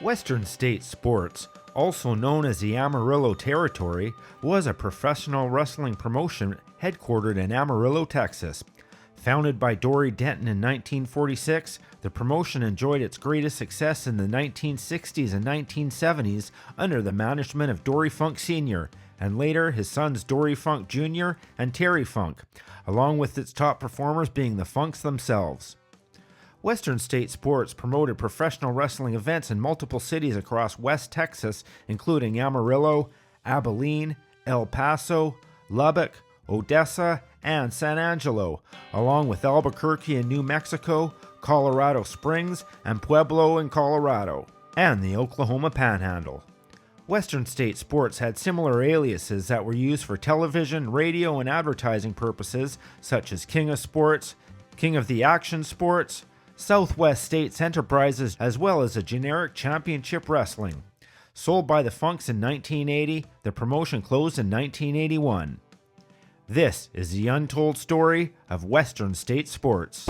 Western State Sports, also known as the Amarillo Territory, was a professional wrestling promotion headquartered in Amarillo, Texas. Founded by Dory Denton in 1946, the promotion enjoyed its greatest success in the 1960s and 1970s under the management of Dory Funk Sr., and later his sons Dory Funk Jr. and Terry Funk, along with its top performers being the Funks themselves. Western State Sports promoted professional wrestling events in multiple cities across West Texas, including Amarillo, Abilene, El Paso, Lubbock, Odessa, and San Angelo, along with Albuquerque in New Mexico, Colorado Springs, and Pueblo in Colorado, and the Oklahoma Panhandle. Western State Sports had similar aliases that were used for television, radio, and advertising purposes, such as King of Sports, King of the Action Sports, Southwest States Enterprises, as well as a generic Championship Wrestling. Sold by the Funks in 1980, the promotion closed in 1981. This is the untold story of Western State Sports.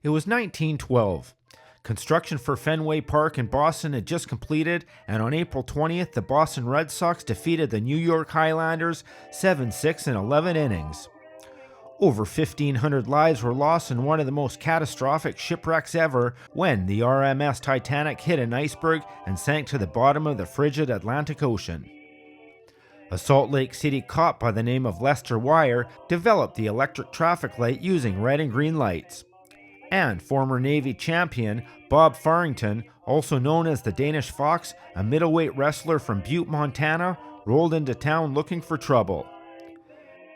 It was 1912. Construction for Fenway Park in Boston had just completed, and on April 20th, the Boston Red Sox defeated the New York Highlanders 7-6 in 11 innings. Over 1,500 lives were lost in one of the most catastrophic shipwrecks ever when the RMS Titanic hit an iceberg and sank to the bottom of the frigid Atlantic Ocean. A Salt Lake City cop by the name of Lester Wire developed the electric traffic light using red and green lights. And former Navy champion Bob Farrington, also known as the Danish Fox, a middleweight wrestler from Butte, Montana, rolled into town looking for trouble.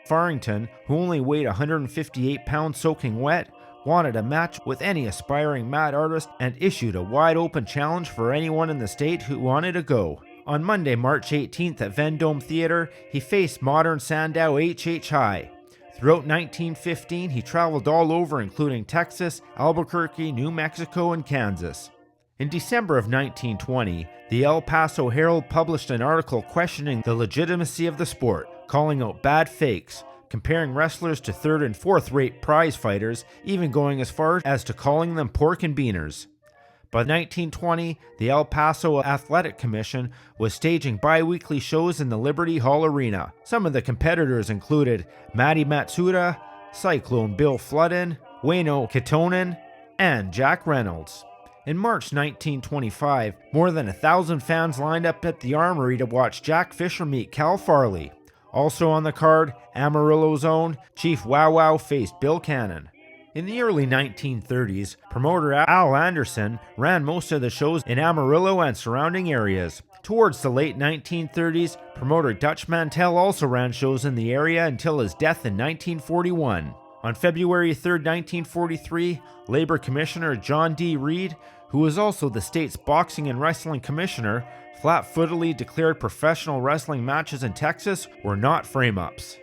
Farrington, who only weighed 158 pounds soaking wet, wanted a match with any aspiring mat artist and issued a wide-open challenge for anyone in the state who wanted to go. On Monday, March 18th at Vendome Theater, he faced modern Sandow H.H. High. Throughout 1915, he traveled all over, including Texas, Albuquerque, New Mexico, and Kansas. In December of 1920, the El Paso Herald published an article questioning the legitimacy of the sport, calling out bad fakes, comparing wrestlers to third and fourth-rate prize fighters, even going as far as to calling them pork and beaners. By 1920, the El Paso Athletic Commission was staging bi-weekly shows in the Liberty Hall Arena. Some of the competitors included Matty Matsuda, Cyclone Bill Floodin, Wayno Kitonen, and Jack Reynolds. In March 1925, more than 1,000 fans lined up at the Armory to watch Jack Fisher meet Cal Farley. Also on the card, Amarillo's own Chief Wow Wow faced Bill Cannon. In the early 1930s, promoter Al Anderson ran most of the shows in Amarillo and surrounding areas. Towards the late 1930s, promoter Dutch Mantell also ran shows in the area until his death in 1941. On February 3, 1943, Labor Commissioner John D. Reed, who was also the state's boxing and wrestling commissioner, flat-footedly declared professional wrestling matches in Texas were not frame-ups.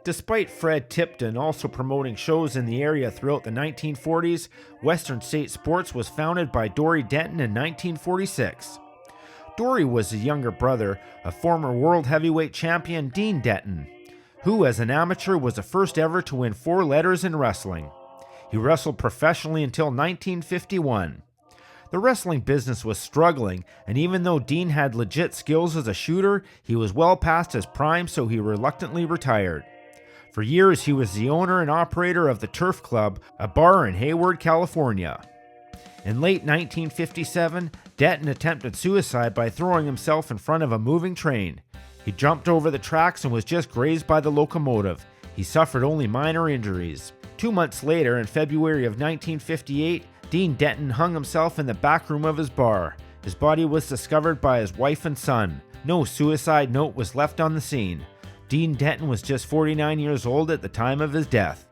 Despite Fred Tipton also promoting shows in the area throughout the 1940s, Western State Sports was founded by Dory Denton in 1946. Dory was the younger brother of former world heavyweight champion Dean Denton, who as an amateur was the first ever to win 4 letters in wrestling. He wrestled professionally until 1951. The wrestling business was struggling, and even though Dean had legit skills as a shooter, he was well past his prime, so he reluctantly retired. For years, he was the owner and operator of the Turf Club, a bar in Hayward, California. In late 1957, Denton attempted suicide by throwing himself in front of a moving train. He jumped over the tracks and was just grazed by the locomotive. He suffered only minor injuries. 2 months later, in February of 1958, Dean Denton hung himself in the back room of his bar. His body was discovered by his wife and son. No suicide note was left on the scene. Dean Denton was just 49 years old at the time of his death.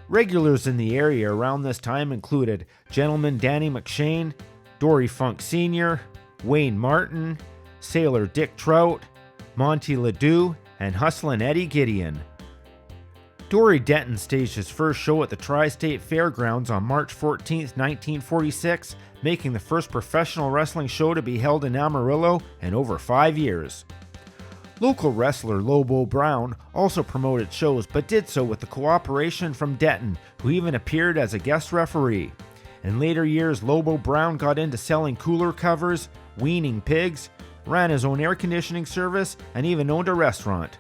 Regulars in the area around this time included Gentleman Danny McShane, Dory Funk Sr., Wayne Martin, Sailor Dick Trout, Monty Ledoux, and Hustlin' Eddie Gideon. Dory Denton staged his first show at the Tri-State Fairgrounds on March 14, 1946, making the first professional wrestling show to be held in Amarillo in over 5 years. Local wrestler Lobo Brown also promoted shows, but did so with the cooperation from Denton, who even appeared as a guest referee. In later years, Lobo Brown got into selling cooler covers, weaning pigs, ran his own air conditioning service, and even owned a restaurant.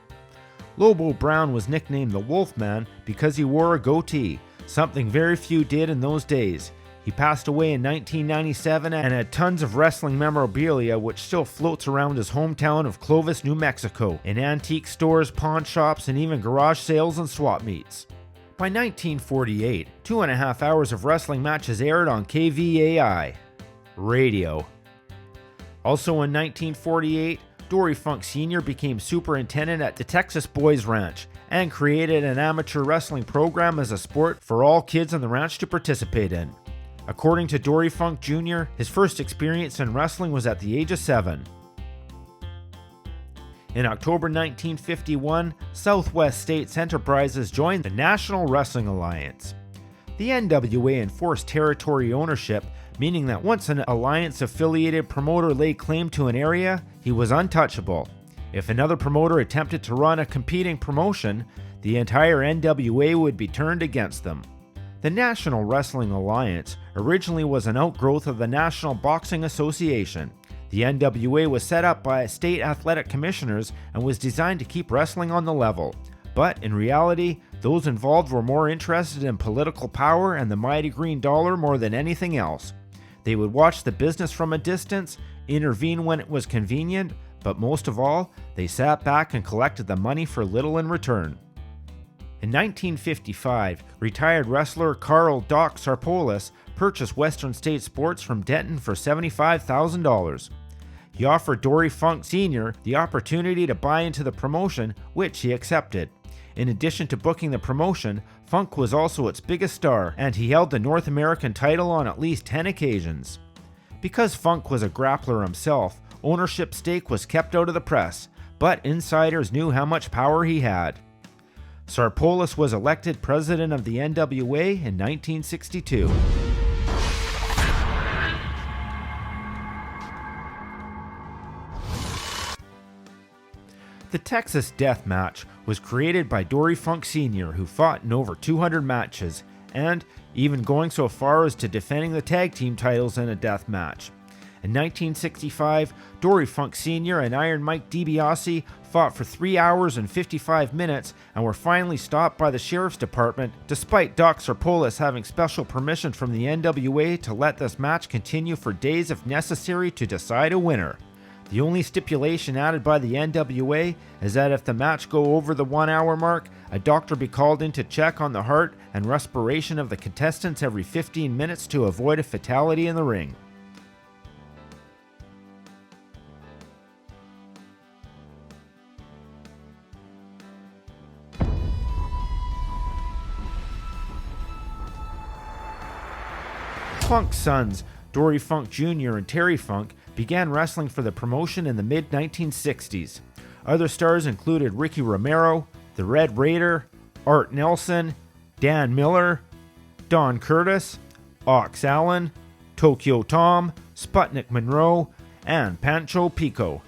Lobo Brown was nicknamed the Wolfman because he wore a goatee, something very few did in those days. He passed away in 1997 and had tons of wrestling memorabilia which still floats around his hometown of Clovis, New Mexico, in antique stores, pawn shops, and even garage sales and swap meets. By 1948, 2.5 hours of wrestling matches aired on KVAI radio. Also in 1948, Dory Funk Sr. became superintendent at the Texas Boys Ranch and created an amateur wrestling program as a sport for all kids on the ranch to participate in. According to Dory Funk Jr., his first experience in wrestling was at the age of 7. In October 1951, Southwest States Enterprises joined the National Wrestling Alliance. The NWA enforced territory ownership, meaning that once an alliance-affiliated promoter laid claim to an area, he was untouchable. If another promoter attempted to run a competing promotion, the entire NWA would be turned against them. The National Wrestling Alliance originally was an outgrowth of the National Boxing Association. The NWA was set up by state athletic commissioners and was designed to keep wrestling on the level. But in reality, those involved were more interested in political power and the mighty green dollar more than anything else. They would watch the business from a distance, intervene when it was convenient, but most of all, they sat back and collected the money for little in return. In 1955, retired wrestler Carl Doc Sarpolis purchased Western State Sports from Denton for $75,000. He offered Dory Funk Sr. the opportunity to buy into the promotion, which he accepted. In addition to booking the promotion, Funk was also its biggest star, and he held the North American title on at least 10 occasions. Because Funk was a grappler himself, ownership stake was kept out of the press, but insiders knew how much power he had. Sarpolis was elected president of the NWA in 1962. The Texas Death Match was created by Dory Funk Sr., who fought in over 200 matches, and even going so far as to defending the tag team titles in a death match. In 1965, Dory Funk Sr. and Iron Mike DiBiase fought for 3 hours and 55 minutes and were finally stopped by the Sheriff's Department, despite Doc Sarpolis having special permission from the NWA to let this match continue for days if necessary to decide a winner. The only stipulation added by the NWA is that if the match go over the 1 hour mark, a doctor be called in to check on the heart and respiration of the contestants every 15 minutes to avoid a fatality in the ring. Funk's sons, Dory Funk Jr. and Terry Funk, began wrestling for the promotion in the mid-1960s. Other stars included Ricky Romero, the Red Raider, Art Nelson, Dan Miller, Don Curtis, Ox Allen, Tokyo Tom, Sputnik Monroe, and Pancho Pico.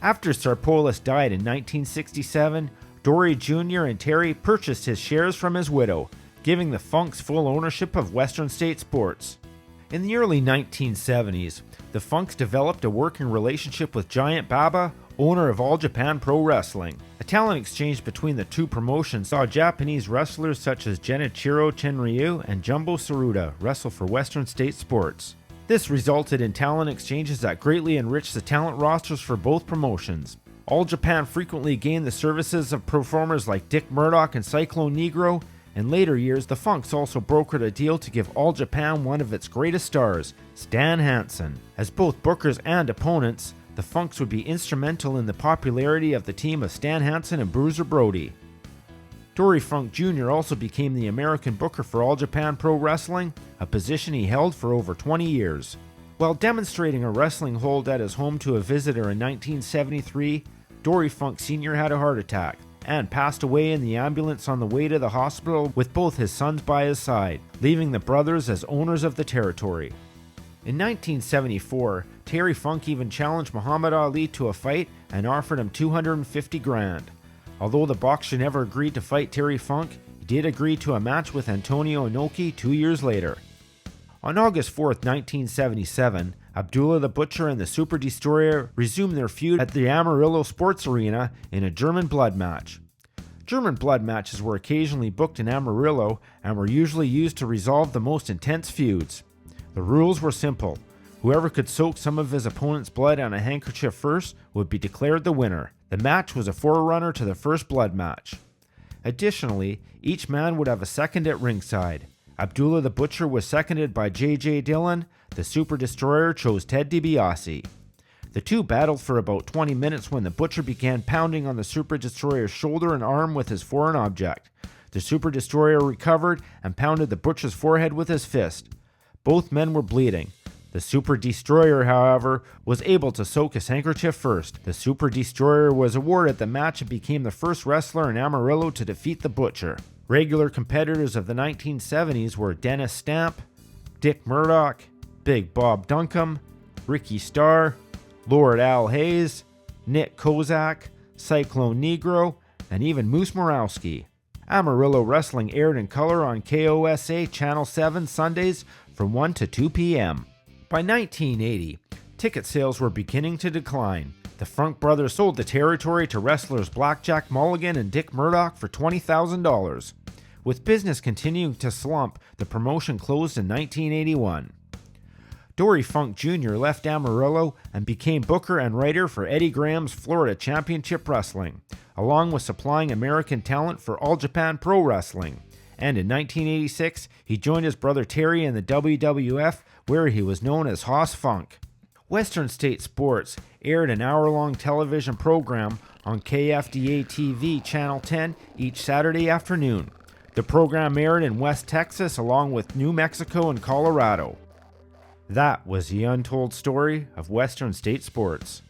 After Sarpolis died in 1967, Dory Jr. and Terry purchased his shares from his widow, giving the Funks full ownership of Western State Sports. In the early 1970s, the Funks developed a working relationship with Giant Baba, owner of All Japan Pro Wrestling. A talent exchange between the two promotions saw Japanese wrestlers such as Genichiro Chenryu and Jumbo Tsuruta wrestle for Western State Sports. This resulted in talent exchanges that greatly enriched the talent rosters for both promotions. All Japan frequently gained the services of performers like Dick Murdoch and Cyclone Negro. In later years, the Funks also brokered a deal to give All Japan one of its greatest stars, Stan Hansen. As both bookers and opponents, the Funks would be instrumental in the popularity of the team of Stan Hansen and Bruiser Brody. Dory Funk Jr. also became the American booker for All Japan Pro Wrestling, a position he held for over 20 years. While demonstrating a wrestling hold at his home to a visitor in 1973, Dory Funk Sr. had a heart attack, and passed away in the ambulance on the way to the hospital with both his sons by his side, leaving the brothers as owners of the territory. In 1974, Terry Funk even challenged Muhammad Ali to a fight and offered him $250,000. Although the boxer never agreed to fight Terry Funk, he did agree to a match with Antonio Inoki 2 years later. On August 4, 1977, Abdullah the Butcher and the Super Destroyer resumed their feud at the Amarillo Sports Arena in a German blood match. German blood matches were occasionally booked in Amarillo and were usually used to resolve the most intense feuds. The rules were simple. Whoever could soak some of his opponent's blood on a handkerchief first would be declared the winner. The match was a forerunner to the first blood match. Additionally, each man would have a second at ringside. Abdullah the Butcher was seconded by J.J. Dillon. The Super Destroyer chose Ted DiBiase. The two battled for about 20 minutes when the Butcher began pounding on the Super Destroyer's shoulder and arm with his foreign object. The Super Destroyer recovered and pounded the Butcher's forehead with his fist. Both men were bleeding. The Super Destroyer, however, was able to soak his handkerchief first. The Super Destroyer was awarded the match and became the first wrestler in Amarillo to defeat the Butcher. Regular competitors of the 1970s were Dennis Stamp, Dick Murdoch, Big Bob Duncombe, Ricky Starr, Lord Al Hayes, Nick Kozak, Cyclone Negro, and even Moose Morowski. Amarillo Wrestling aired in color on KOSA Channel 7 Sundays from 1 to 2 p.m. By 1980, ticket sales were beginning to decline. The Funk brothers sold the territory to wrestlers Blackjack Mulligan and Dick Murdoch for $20,000. With business continuing to slump, the promotion closed in 1981. Dory Funk Jr. left Amarillo and became booker and writer for Eddie Graham's Florida Championship Wrestling, along with supplying American talent for All Japan Pro Wrestling. And in 1986, he joined his brother Terry in the WWF, where he was known as Hoss Funk. Western State Sports aired an hour-long television program on KFDA-TV Channel 10 each Saturday afternoon. The program aired in West Texas along with New Mexico and Colorado. That was the untold story of Western State Sports.